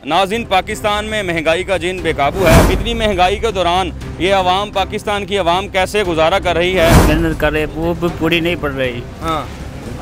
नाज़रीन, पाकिस्तान में महंगाई का जिन बेकाबू है। इतनी महंगाई के दौरान ये अवाम, पाकिस्तान की अवाम कैसे गुजारा कर रही है? मेहनत कर रहे, वो भी पूरी नहीं पड़ रही। हाँ,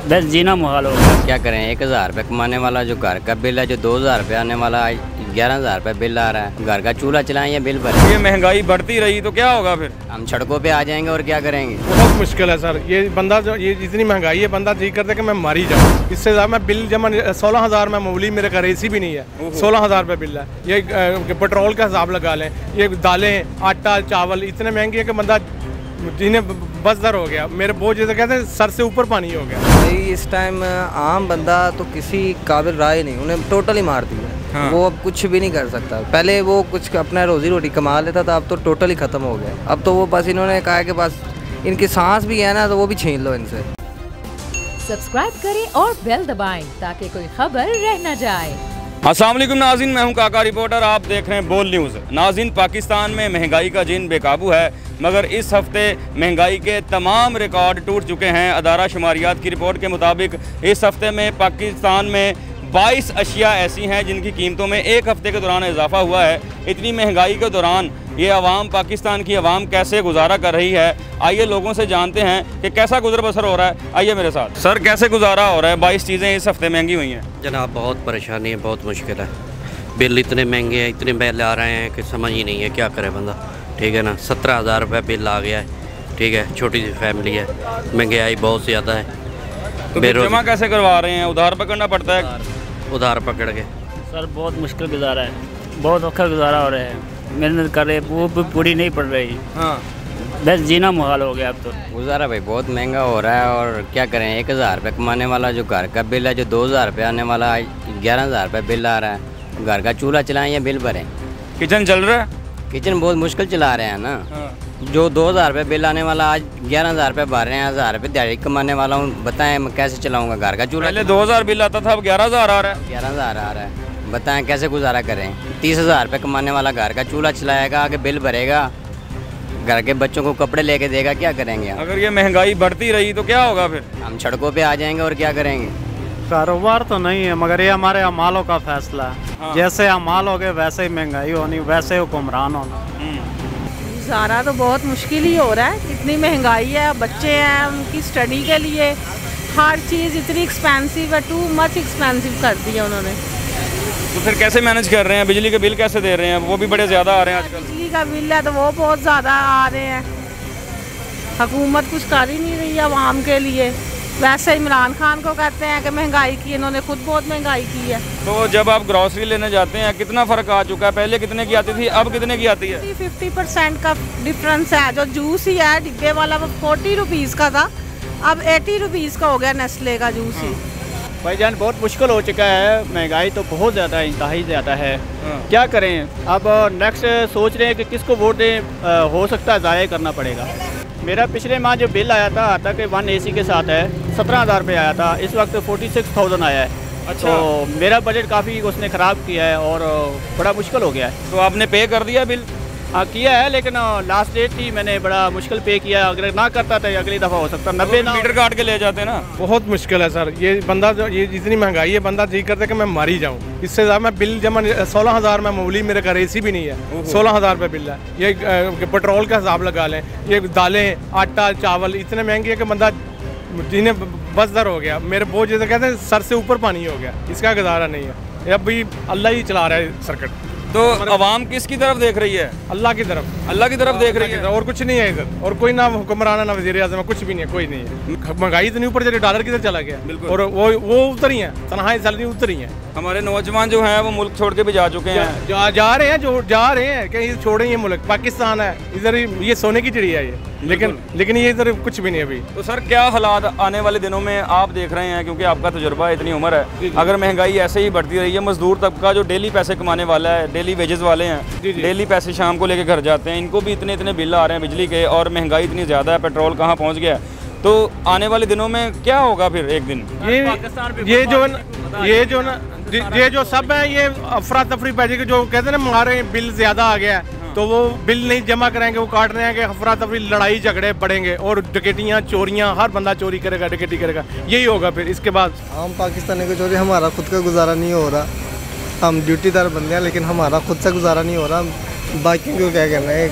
बस जीना मुहाल हो गया। क्या करें, 1000 रुपये कमाने वाला जो घर का बिल है, जो 2000 रुपये आने वाला 11,000 रुपये बिल आ रहा है। घर का चूल्हा चलाएं या बिल भरें। ये महंगाई बढ़ती रही तो क्या होगा फिर? हम सड़कों पे आ जाएंगे और क्या करेंगे। बहुत मुश्किल है सर। ये बंदा जो ये इतनी महंगाई है, बंदा जी करता है कि मैं मारी जाऊँ। इससे ज़्यादा मैं बिल जमा 16,000 में मामूली, मेरे घर AC भी नहीं है, 16,000 रुपये बिल है। ये पेट्रोल का हिसाब लगा लें, ये दालें, आटा, चावल इतने महंगे हैं कि बंदा जिन्हें बस दर हो गया। मेरे बोझ जैसे कहते हैं सर से ऊपर पानी हो गया। भाई इस टाइम आम बंदा तो किसी काबिल रहा ही नहीं, उन्हें टोटली मार दिया। हाँ। वो अब कुछ भी नहीं कर सकता। पहले वो कुछ अपना रोजी रोटी कमा लेता था, अब तो टोटली ख़त्म हो गया। अब तो वो बस इन्होंने कहा कि बस इनकी सांस भी है ना, तो वो भी छीन लो इनसे। सब्सक्राइब करें और बेल दबाएं ताकि कोई खबर रह न जाए। अस्सलाम वालेकुम नाज़रीन, मैं हूं काका रिपोर्टर, आप देख रहे हैं बोल न्यूज़। नाज़रीन, पाकिस्तान में महंगाई का जिन बेकाबू है, मगर इस हफ्ते महंगाई के तमाम रिकॉर्ड टूट चुके हैं। अदारा शुमारियात की रिपोर्ट के मुताबिक इस हफ्ते में पाकिस्तान में 22 अशिया ऐसी हैं जिनकी कीमतों में एक हफ्ते के दौरान इजाफा हुआ है। इतनी महंगाई के दौरान ये अवाम, पाकिस्तान की अवाम कैसे गुजारा कर रही है, आइए लोगों से जानते हैं कि कैसा गुजर बसर हो रहा है। आइए मेरे साथ। सर, कैसे गुजारा हो रहा है? 22 चीज़ें इस हफ्ते महंगी हुई हैं। जनाब, बहुत परेशानी है, बहुत मुश्किल है। बिल इतने महंगे हैं, इतने बिल आ रहे हैं कि समझ ही नहीं है क्या करे बंदा। ठीक है ना, 17,000 रुपये बिल आ गया है। ठीक है, छोटी सी फैमिली है, महंगाई बहुत ज़्यादा है। तो जमा कैसे करवा रहे हैं? उधार पकड़ना पड़ता है? उधार पकड़ के। सर बहुत मुश्किल गुजारा है, बहुत औखा गुजारा हो रहा है। मेहनत कर रहे, वो भी पूरी नहीं पड़ रही। हाँ, बस जीना मुहाल हो गया अब तो। गुजारा भाई बहुत महंगा हो रहा है और क्या करें, 1000 रुपये कमाने वाला जो घर का बिल है, जो 2000 रुपये आने वाला 11,000 रुपये बिल आ रहा है। घर का चूल्हा चलाएं या बिल भरें। किचन चल रहा है? किचन बहुत मुश्किल चला रहे हैं ना। हाँ। जो 2000 रुपये बिल आने वाला आज 11,000 रुपये भर रहे हैं। 1000 रुपये दिहाड़ी कमाने वाला हूँ, बताएं मैं कैसे चलाऊँगा घर का चूल्हा? पहले 2000 बिल आता था, अब 11,000 आ रहा है। 11,000 आ रहा है, बताएं कैसे गुजारा करें। 30,000 रुपये कमाने वाला घर का चूल्हा चलाएगा, आगे बिल भरेगा, घर के बच्चों को कपड़े लेके देगा, क्या करेंगे? अगर ये महंगाई बढ़ती रही तो क्या होगा फिर? हम सड़कों पे आ जाएंगे और क्या करेंगे। कारोबार तो नहीं है, मगर ये हमारे अमालों का फैसला है। हाँ। जैसे अमाल हो गए वैसे ही महंगाई होनी, वैसे हुक्मरान होना। गुजारा तो बहुत मुश्किल ही हो रहा है। इतनी महंगाई है, बच्चे हैं, उनकी स्टडी के लिए हर चीज़ इतनी एक्सपेंसिव है, टू मच एक्सपेंसिव कर दी है उन्होंने। तो फिर कैसे मैनेज कर रहे हैं? बिजली के बिल कैसे दे रहे हैं? वो भी बड़े ज़्यादा आ रहे हैं आजकल। बिजली का बिल है तो वो बहुत ज़्यादा आ रहे हैं। हुकूमत कुछ कर ही नहीं रही है आवाम के लिए। वैसे इमरान खान को कहते हैं कि महंगाई की, इन्होंने खुद बहुत महंगाई की है। तो जब आप ग्रॉसरी लेने जाते हैं, कितना फ़र्क आ चुका है? पहले कितने की आती थी, अब कितने की आती है? 50% का डिफरेंस है। जो जूस ही है डिब्बे वाला, वो 40 रुपीज़ का था, अब 80 रुपीज़ का हो गया नेस्ले का जूस ही। भाईजान बहुत मुश्किल हो चुका है, महंगाई तो बहुत ज़्यादा, इंतहाई ज़्यादा है। हाँ। क्या करें, अब नेक्स्ट सोच रहे हैं कि किसको वोट दें। हो सकता है ज़ाया करना पड़ेगा। मेरा पिछले माह जो बिल आया था, आता कि 1 AC के साथ है, 17,000 रुपये आया था। इस वक्त 46,000 आया है। अच्छा। तो मेरा बजट काफ़ी उसने ख़राब किया है और बड़ा मुश्किल हो गया है। तो आपने पे कर दिया बिल? हाँ किया है, लेकिन लास्ट डेट थी, मैंने बड़ा मुश्किल पे किया। अगर ना करता तो अगली दफ़ा हो सकता 90 ना। मीटर काट के ले जाते ना। बहुत मुश्किल है सर। ये बंदा जो ये इतनी महंगाई है, बंदा जी करता है कि मैं मारी जाऊँ। इससे ज़्यादा मैं बिल जमा 16,000 में मामूली, मेरे घर AC भी नहीं है, 16,000 रुपये बिल है। ये पेट्रोल का हिसाब लगा लें, ये दालें, आटा, चावल इतने महंगे हैं कि बंदा जिन्हें बस दर हो गया। मेरे बोझ जैसे कहते हैं सर से ऊपर पानी हो गया। इसका गुजारा नहीं है। अब भी अल्लाह ही चला रहा है सर्किट। तो अवाम किसकी तरफ देख रही है? अल्लाह की तरफ। अल्लाह की तरफ देख रही है, और कुछ नहीं है इधर। और कोई ना हुक्मरान है, ना वज़ीर आज़म है, कुछ भी नहीं है, कोई नहीं है। महंगाई इतनी ऊपर चली, डॉलर किधर चला गया। बिल्कुल। और वो उतर ही है, तनख्वाहें सैलरी उतर ही है। हमारे नौजवान जो हैं वो मुल्क छोड़ के भी जा चुके हैं। जा रहे हैं, जो जा रहे हैं, कहीं छोड़े ये मुल्क। पाकिस्तान है इधर, ये सोने की चिड़िया है ये। लेकिन ये इधर कुछ भी नहीं अभी। तो सर, क्या हालात आने वाले दिनों में आप देख रहे हैं? क्योंकि आपका तजुर्बा है, इतनी उम्र है, अगर महंगाई ऐसे ही बढ़ती रही है, मजदूर तबका जो डेली पैसे कमाने वाला है, डेली वेजेस वाले हैं, डेली पैसे शाम को लेके घर जाते हैं, इनको भी इतने इतने बिल आ रहे हैं बिजली के, और महंगाई इतनी ज़्यादा है, पेट्रोल कहाँ पहुँच गया है। तो आने वाले दिनों में क्या होगा फिर? एक दिन ये जो सब है, ये अफरा तफरी पैसे के जो कहते हैं ना, हमारे बिल ज़्यादा आ गया है, तो वो बिल नहीं जमा कराएंगे, वो काट रहे हैं कि अफरा तफरी, लड़ाई झगड़े बढ़ेंगे और डकैतियाँ, चोरियाँ, हर बंदा चोरी करेगा, डकैती करेगा, यही होगा फिर इसके बाद। आम पाकिस्तानी को चोरी, हमारा खुद का गुजारा नहीं हो रहा। हम ड्यूटीदार बंदे हैं, लेकिन हमारा खुद से गुजारा नहीं हो रहा। बाकी को क्या कहना है,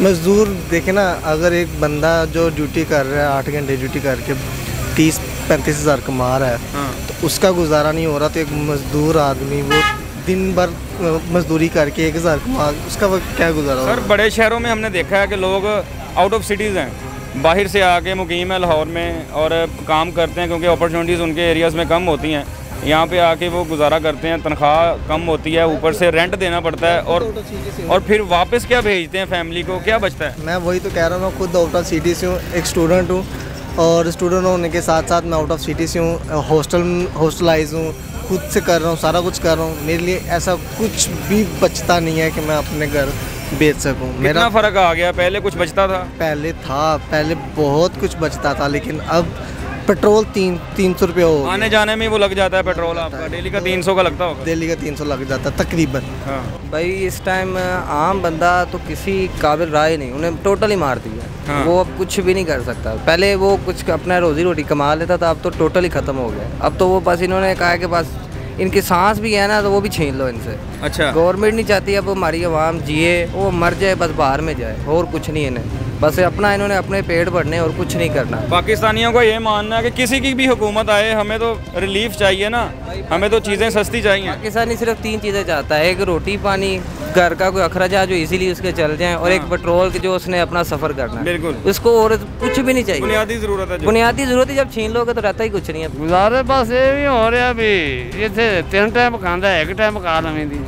मज़दूर देखे ना, अगर एक बंदा जो ड्यूटी कर रहा है 8 घंटे ड्यूटी करके 30-35 हज़ार कमा रहा है, तो उसका गुजारा नहीं हो रहा, तो एक मज़दूर आदमी वो दिन भर मजदूरी करके 1000 कमा, उसका वो क्या गुजारा सर? बड़े शहरों में हमने देखा है कि लोग आउट ऑफ सिटीज़ हैं, बाहर से आके मुकीम है लाहौर में और काम करते हैं, क्योंकि अपॉर्चुनिटीज़ उनके एरियाज़ में कम होती हैं। यहाँ पे आके वो गुजारा करते हैं, तनख्वाह कम होती है, ऊपर से रेंट देना पड़ता है, और फिर वापस क्या भेजते हैं फैमिली को, क्या बचता है? मैं वही तो कह रहा हूँ, मैं खुद आउट ऑफ सिटी से हूँ, एक स्टूडेंट हूँ, और स्टूडेंट होने के साथ साथ मैं आउट ऑफ सिटी से हूँ, हॉस्टलाइज हूँ, खुद से कर रहा हूँ, सारा कुछ कर रहा हूँ। मेरे लिए ऐसा कुछ भी बचता नहीं है कि मैं अपने घर बेच सकूँ। मेरा फ़र्क आ गया, पहले कुछ बचता था? पहले बहुत कुछ बचता था, लेकिन अब पेट्रोल 300 रुपये हो, आने जाने में वो लग जाता है पेट्रोल आपका, डेली का 300 का लगता होगा? डेली का 300 लग जाता है तकरीबन। हाँ भाई इस टाइम आम बंदा तो किसी काबिल रहा ही नहीं, उन्हें टोटली मार दिया। हाँ। वो अब कुछ भी नहीं कर सकता। पहले वो कुछ अपना रोजी रोटी कमा लेता था, अब तो टोटली ख़त्म हो गया। अब तो वो बस इन्होंने कहा कि बस इनकी सांस भी है ना, तो वो भी छीन लो इनसे। अच्छा, गवर्नमेंट नहीं चाहती अब हमारी आवाम जिए, वो मर जाए, बस बाहर में जाए, और कुछ नहीं इन्हें, बस अपना इन्होंने अपने पेट भरने और कुछ नहीं करना। पाकिस्तानियों को ये मानना है कि किसी की भी हुकूमत आए, हमें तो रिलीफ चाहिए ना, हमें तो चीज़ें सस्ती चाहिए। पाकिस्तानी सिर्फ 3 चीज़ें चाहता है, एक रोटी पानी, घर का कोई अखराजा जो इजीली उसके चल जाए, और एक पेट्रोल की जो उसने अपना सफ़र करना है, बिल्कुल, उसको और कुछ भी नहीं चाहिए। बुनियादी ज़रूरत है, बुनियादी ज़रूरत ही जब छीन लोगे तो रहता ही कुछ नहीं है। गुजारे बस ये भी हो रहा भी इतने 3 टाइम खांदा है, 1 टाइम खा लवें दी।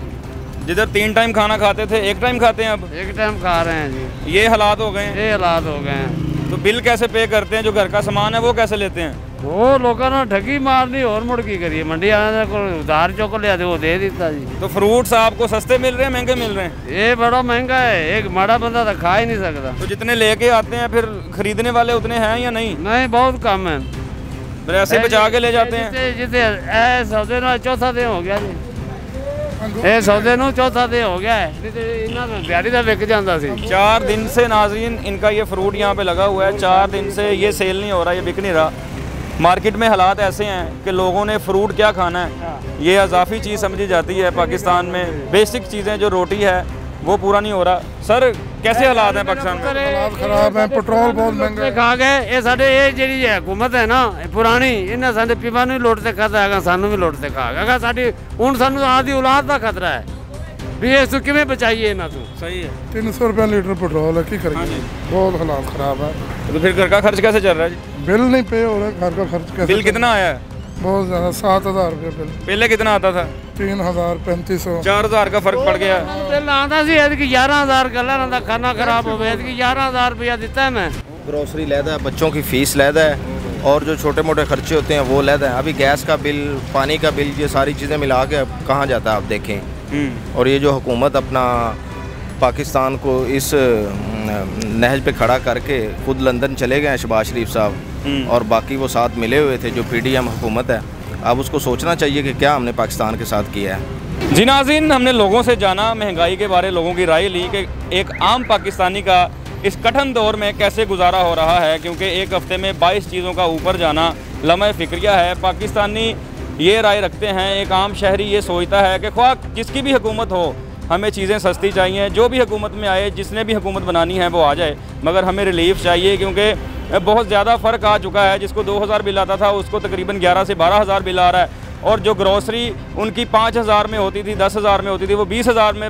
जिधर 3 टाइम खाना खाते थे 1 टाइम खाते हैं, अब 1 टाइम खा रहे हैं जी। ये हालात हो गए हैं। ये हालात हो गए हैं। तो बिल कैसे पे करते हैं? जो घर का सामान है वो कैसे लेते हैं? वो लोगों ने ठगी मारनी और मुड़ की करिए, मंडी आने को उधार चौक लिया वो दे देता जी। तो फ्रूट्स आपको सस्ते मिल रहे हैं, महंगे मिल रहे हैं? ये बड़ा महंगा है, एक माड़ा बंदा तो खा ही नहीं सकता। तो जितने लेके आते हैं फिर खरीदने वाले उतने हैं या नहीं? नहीं, बहुत कम है, फिर ऐसे बचा के ले जाते हैं। जितने सौदे ना चौथा दिन हो गया जी, ये सौदे नू चौथा दिन हो गया है, दिहाड़ी का विक जाता सी। 4 दिन से नाज़रीन इनका ये फ्रूट यहाँ पे लगा हुआ है, 4 दिन से ये सेल नहीं हो रहा, ये बिक नहीं रहा। मार्केट में हालात ऐसे हैं कि लोगों ने फ्रूट क्या खाना है, ये अजाफी चीज़ समझी जाती है। पाकिस्तान में बेसिक चीज़ें जो रोटी है वो पूरा नहीं हो रहा। सर कैसे हालात हैं पाकिस्तान में? हालात खराब है, पेट्रोल बहुत महंगा है। खा गए ये साडे ये ਜਿਹੜੀ हुकूमत है ना पुरानी, इन्हें साडे पीवा नूं लुट ते खाता है, सानू भी लुट ते खा गया। साडी हुण सानू आदी औलाद का खतरा है भी इस तू किवें बचाइए इन्हां तों। सही है, 300 रुपया लीटर पेट्रोल है, की करिए, बहुत हालात खराब है। तो फिर घर का खर्च कैसे चल रहा है जी? बिल नहीं पे हो रहा, घर का खर्च कैसे? बिल कितना आया है? बहुत ज़्यादा, 7000 रुपये बिल। पहले कितना आता था? 3000, 3500, 4000 का फर्क पड़ गया। बिल आता सी एदकी 11000 गल्ला ना खाना खराब हो गया, एदकी 11000 रुपया दिता है मैं। ग्रोसरी लैदा है, बच्चों की फ़ीस लैदा है, और जो छोटे मोटे खर्चे होते हैं वो लैदा है। अभी गैस का बिल, पानी का बिल, ये सारी चीज़ें मिला के अब कहाँ जाता है आप देखें। और ये जो हुकूमत अपना पाकिस्तान को इस नहज पे खड़ा करके खुद लंदन चले गए हैं शहबाज शरीफ साहब, और बाकी वो साथ मिले हुए थे जो PDM हुकूमत है। अब उसको सोचना चाहिए कि क्या हमने पाकिस्तान के साथ किया है। जी नाज़रीन, हमने लोगों से जाना, महंगाई के बारे लोगों की राय ली कि एक आम पाकिस्तानी का इस कठिन दौर में कैसे गुजारा हो रहा है, क्योंकि एक हफ्ते में 22 चीज़ों का ऊपर जाना लम्हे फ़िक्रिया है। पाकिस्तानी ये राय रखते हैं, एक आम शहरी ये सोचता है कि ख्वाह जिसकी भी हुकूमत हो, हमें चीज़ें सस्ती चाहिए, जो भी हुकूमत में आए, जिसने भी हुकूमत बनानी है वो आ जाए, मगर हमें रिलीफ चाहिए, क्योंकि बहुत ज़्यादा फ़र्क आ चुका है। जिसको 2000 बिल आता था उसको तकरीबन 11 से 12,000 बिल आ रहा है, और जो ग्रोसरी उनकी 5000 में होती थी, 10,000 में होती थी, वो 20,000 में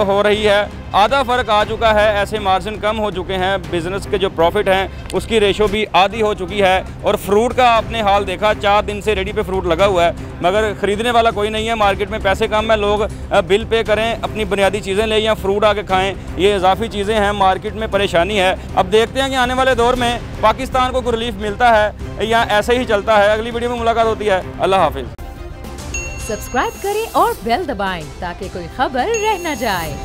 हो रही है। आधा फ़र्क आ चुका है, ऐसे मार्जिन कम हो चुके हैं, बिज़नेस के जो प्रॉफिट हैं उसकी रेशो भी आधी हो चुकी है। और फ्रूट का आपने हाल देखा, 4 दिन से रेडी पे फ्रूट लगा हुआ है, मगर ख़रीदने वाला कोई नहीं है। मार्केट में पैसे कम है, लोग बिल पे करें, अपनी बुनियादी चीज़ें लें या फ्रूट आके खाएँ, ये इजाफी चीज़ें हैं, मार्केट में परेशानी है। अब देखते हैं कि आने वाले दौर में पाकिस्तान को रिलीफ मिलता है या ऐसे ही चलता है। अगली वीडियो में मुलाकात होती है। अल्लाह हाफिज़। सब्सक्राइब करें और बेल दबाएं ताकि कोई खबर रह न जाए।